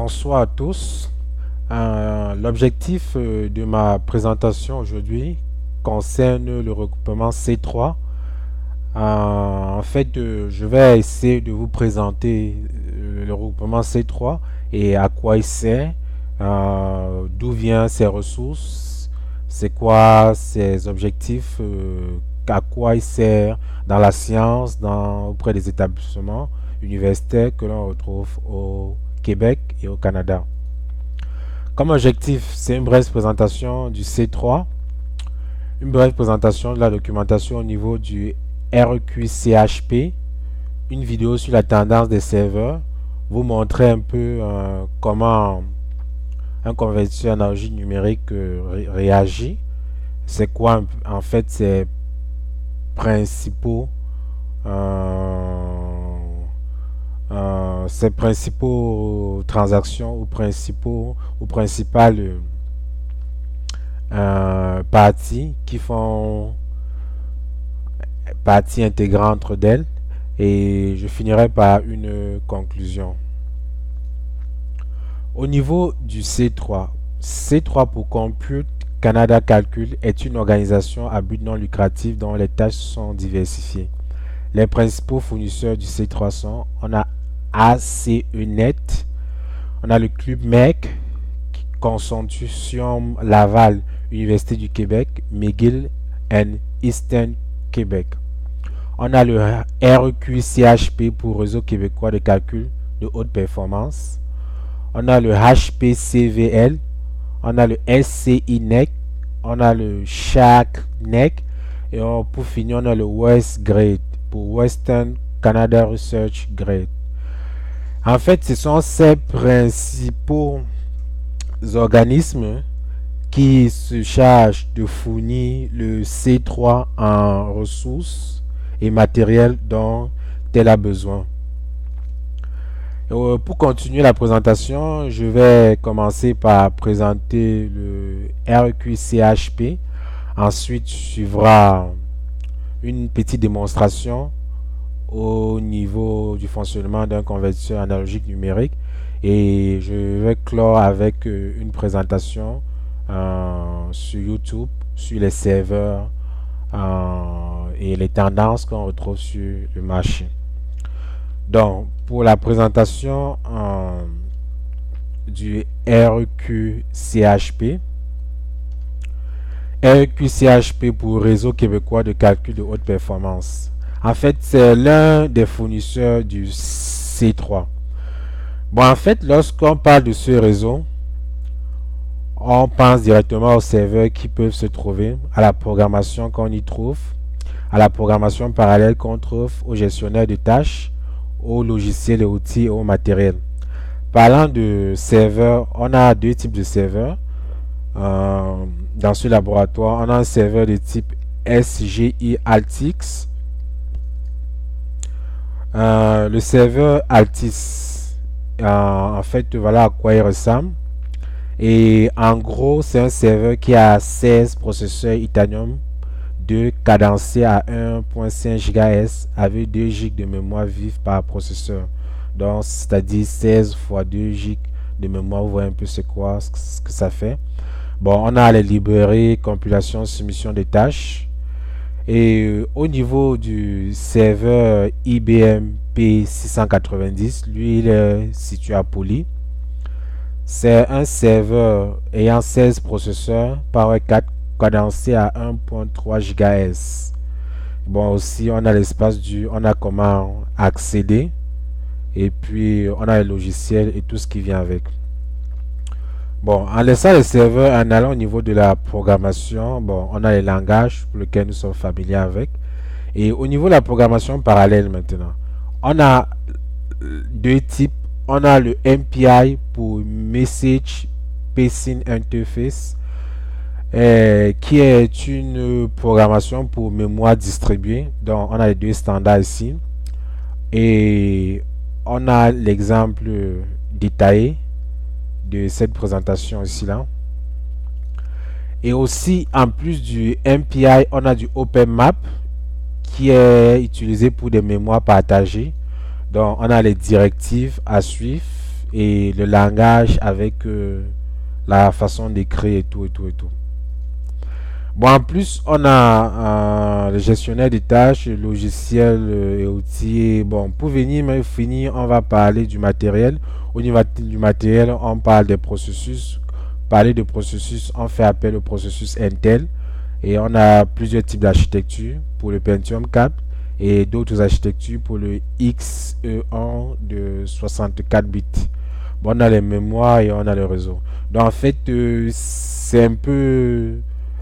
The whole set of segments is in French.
Bonsoir à tous. L'objectif de ma présentation aujourd'hui concerne le regroupement C3. Je vais essayer de vous présenter le regroupement C3 et à quoi il sert, d'où viennent ses ressources, c'est quoi ses objectifs, à quoi il sert dans la science, auprès des établissements universitaires que l'on retrouve au Québec et au Canada. Comme objectif, c'est une brève présentation du C3, une brève présentation de la documentation au niveau du REQ-CHP, une vidéo sur la tendance des serveurs, vous montrer un peu comment un convertisseur analogique numérique réagit, c'est quoi en fait ses principaux ses principaux transactions ou principales parties qui font partie intégrante d'elles, et je finirai par une conclusion. Au niveau du C3, C3 pour Compute Canada Calcul est une organisation à but non lucratif dont les tâches sont diversifiées. Les principaux fournisseurs du C3 sont, on a ACENet, on a le Club MEC, Consortium Laval, Université du Québec, McGill and Eastern Québec. On a le REQ-CHP pour Réseau québécois de calcul de haute performance. On a le HPCVL, on a le SCINEC, on a le SHACNEC et pour finir on a le WestGrade pour Western Canada Research Grade. En fait, ce sont ces principaux organismes qui se chargent de fournir le C3 en ressources et matériel dont elle a besoin. Pour continuer la présentation, je vais commencer par présenter le REQ-CHP. Ensuite, suivra une petite démonstration au niveau du fonctionnement d'un convertisseur analogique numérique. Et je vais clore avec une présentation sur YouTube, sur les serveurs et les tendances qu'on retrouve sur le marché. Donc, pour la présentation du REQ-CHP, REQ-CHP pour Réseau québécois de calcul de haute performance. En fait, c'est l'un des fournisseurs du C3. Bon, en fait, lorsqu'on parle de ce réseau, on pense directement aux serveurs qui peuvent se trouver, à la programmation qu'on y trouve, à la programmation parallèle qu'on trouve, au gestionnaire de tâches, aux logiciels et outils et au matériel. Parlant de serveurs, on a deux types de serveurs. Dans ce laboratoire, on a un serveur de type SGI Altix. Le serveur Altis, en fait, voilà à quoi il ressemble. Et en gros, c'est un serveur qui a 16 processeurs Itanium 2 cadencés à 1.5 GHz avec 2 GB de mémoire vive par processeur. Donc, c'est-à-dire 16 fois 2 GB de mémoire. Vous voyez un peu c'est quoi, ce que ça fait. Bon, on a les librairies, compilation, soumission des tâches. Et au niveau du serveur IBM P690, lui, il est situé à Poly. C'est un serveur ayant 16 processeurs Power 4 cadencé à 1.3 GHz. Bon, aussi, on a l'espace on a comment accéder. Et puis, on a le logiciel et tout ce qui vient avec. Bon, en laissant les serveurs, en allant au niveau de la programmation, bon, on a les langages pour lesquels nous sommes familiers avec. Et au niveau de la programmation parallèle maintenant, on a deux types. On a le MPI pour Message Pacing Interface, qui est une programmation pour mémoire distribuée. Donc, on a les deux standards ici. Et on a l'exemple détaillé de cette présentation ici là. Et aussi, en plus du MPI, on a du OpenMap qui est utilisé pour des mémoires partagées. Donc, on a les directives à suivre et le langage avec la façon d'écrire et tout et tout et tout. Bon, en plus, on a le gestionnaire des tâches, le logiciel et outils. Bon, pour venir, mais finir, on va parler du matériel. Au niveau du matériel, on parle des processus. Parler de processus, on fait appel au processus Intel. Et on a plusieurs types d'architecture pour le Pentium 4 et d'autres architectures pour le XE1 de 64 bits. Bon, on a les mémoires et on a le réseau. Donc en fait, c'est un peu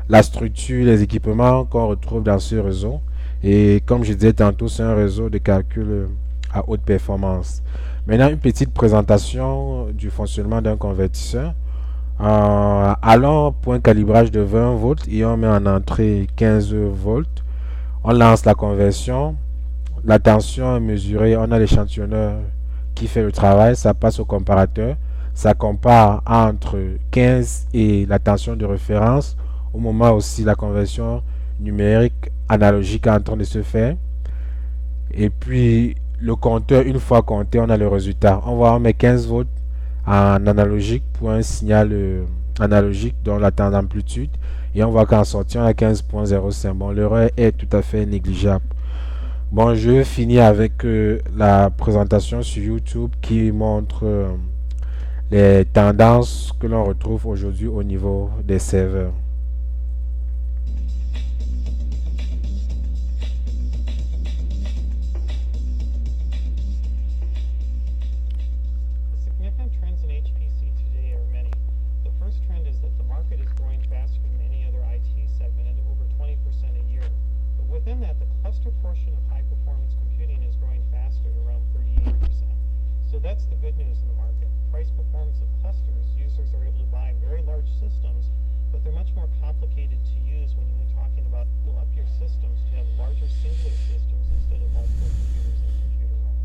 la structure, les équipements qu'on retrouve dans ce réseau. Et comme je disais tantôt, c'est un réseau de calcul à haute performance. Maintenant, une petite présentation du fonctionnement d'un convertisseur. Allons pour un calibrage de 20 volts et on met en entrée 15 volts. On lance la conversion. La tension est mesurée. On a l'échantillonneur qui fait le travail. Ça passe au comparateur. Ça compare entre 15 et la tension de référence. Au moment aussi, la conversion numérique analogique est en train de se faire. Et puis, le compteur, une fois compté, on a le résultat. On voit, on met 15 volts en analogique pour un signal analogique dont la d'amplitude. Et on voit qu'en sortie, on a 15.05. Bon, l'erreur est tout à fait négligeable. Bon, je finis avec la présentation sur YouTube qui montre les tendances que l'on retrouve aujourd'hui au niveau des serveurs. The significant trends in HPC today are many. The first trend is that the market is growing faster than any other IT segment at over 20% a year. But within that, the cluster portion of high-performance computing is growing faster at around 38%. So that's the good news in the market. Price performance of clusters, users are able to buy very large systems, but they're much more complicated to use when you're talking about fill up your systems to have larger singular systems instead of multiple computers in a computer room.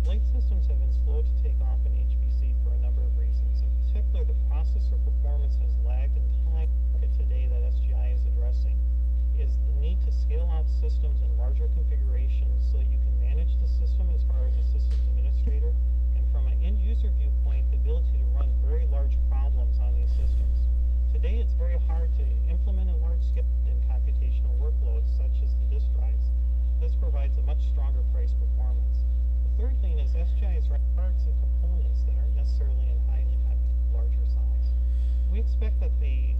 Blade systems have been slow to take off in HPC for a number of reasons. In particular, the processor performance has lagged in time. Today that SGI is addressing is the need to scale out systems in larger configurations so that you can manage the system as far as a systems administrator, and from an end user viewpoint, the ability to run very large problems on these systems. Today it's very hard to implement a large scale in computational workloads such as the disk drives. This provides a much stronger price performance. The third thing is SGI is parts and components that aren't necessarily in highly larger size. We expect that the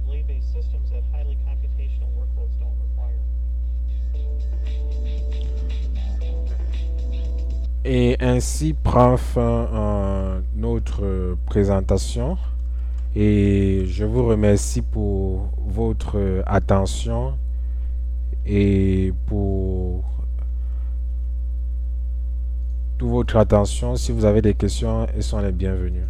blade-based systems that highly computational workloads don't require. Et ainsi prend fin notre présentation. Et je vous remercie pour votre attention et pour toute votre attention. Si vous avez des questions, elles sont les bienvenues.